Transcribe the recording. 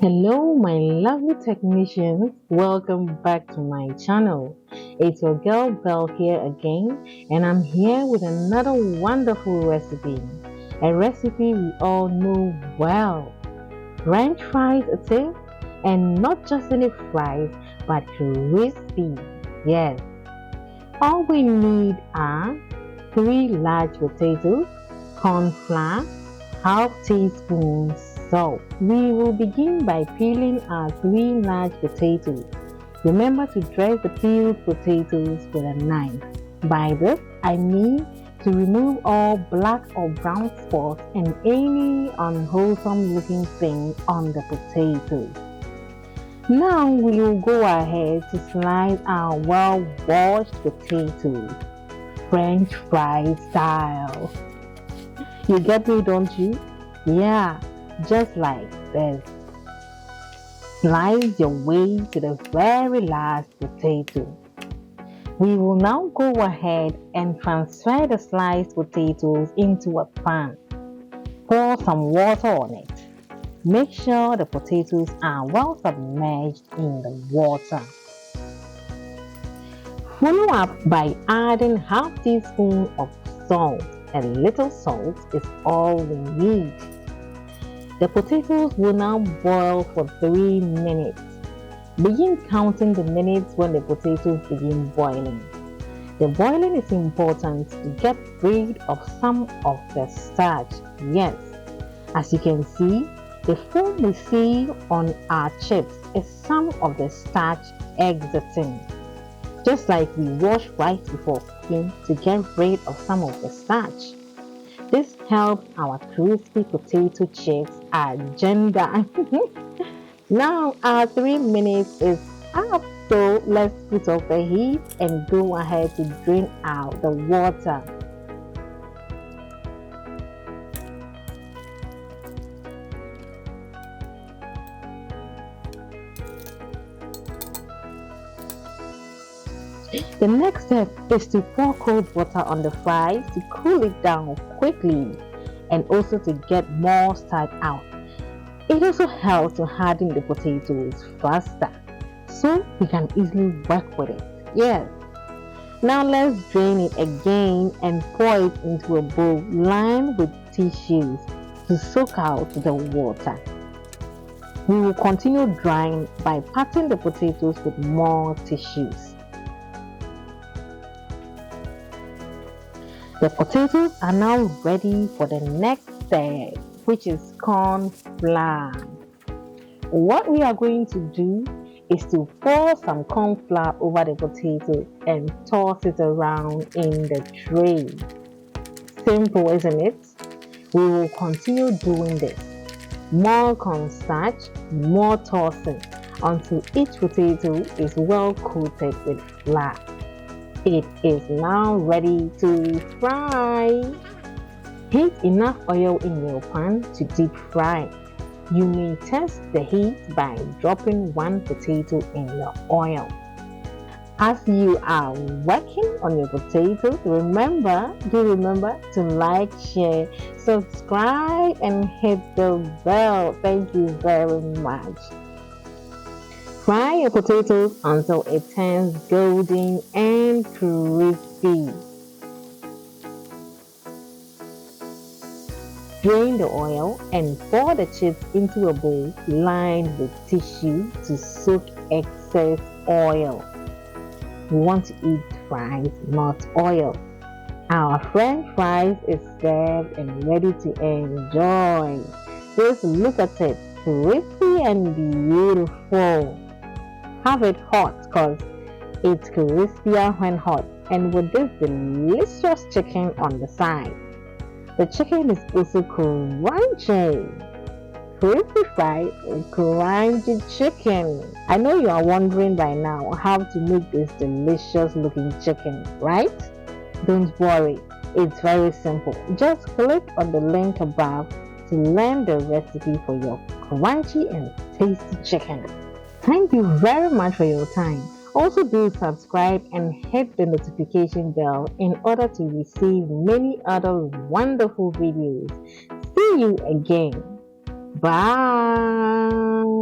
Hello, my lovely technicians. Welcome back to my channel. It's your girl Belle here again, and I'm here with another wonderful recipe. A recipe we all know well. French fries it is, and not just any fries, but crispy. Yes. All we need are 3 large potatoes, corn flour, half teaspoon salt. We will begin by peeling our 3 large potatoes. Remember to dress the peeled potatoes with a knife. By this, I mean to remove all black or brown spots and any unwholesome looking thing on the potatoes. Now we will go ahead to slice our well-washed potatoes, French fry style. You get me, don't you? Yeah, just like this. Slice your way to the very last potato. We will now go ahead and transfer the sliced potatoes into a pan. Pour some water on it. Make sure the potatoes are well submerged in the water. Follow up by adding half teaspoon of salt. A little salt is all we need. The potatoes will now boil for 3 minutes. Begin counting the minutes when the potatoes begin boiling. The boiling is important to get rid of some of the starch. Yes, as you can see, the foam we see on our chips is some of the starch exiting. Just like we wash right before cooking to get rid of some of the starch. This helps our crispy potato chips agenda. Now our 3 minutes is up, so let's put off the heat and go ahead to drain out the water. The next step is to pour cold water on the fries to cool it down quickly and also to get more starch out. It also helps to harden the potatoes faster so we can easily work with it. Yes. Now let's drain it again and pour it into a bowl lined with tissues to soak out the water. We will continue drying by patting the potatoes with more tissues. The potatoes are now ready for the next step, which is corn flour. What we are going to do is to pour some corn flour over the potatoes and toss it around in the tray. Simple, isn't it? We will continue doing this. More cornstarch, more tossing until each potato is well coated with flour. It is now ready to fry. Heat enough oil in your pan to deep fry. You may test the heat by dropping 1 potato in the oil. As you are working on your potatoes, remember to like, share, subscribe, and hit the bell. Thank you very much. Fry your potatoes until it turns golden and crispy. Drain the oil and pour the chips into a bowl lined with tissue to soak excess oil. We want to eat fries, not oil. Our French fries is served and ready to enjoy. Just look at it, crispy and beautiful. Have it hot because it's crispier when hot, and with this delicious chicken on the side. The chicken is also crunchy. Crispy fried crunchy chicken. I know you are wondering by now how to make this delicious looking chicken, right? Don't worry, it's very simple. Just click on the link above to learn the recipe for your crunchy and tasty chicken. Thank you very much for your time. Also do subscribe and hit the notification bell in order to receive many other wonderful videos. See you again. Bye.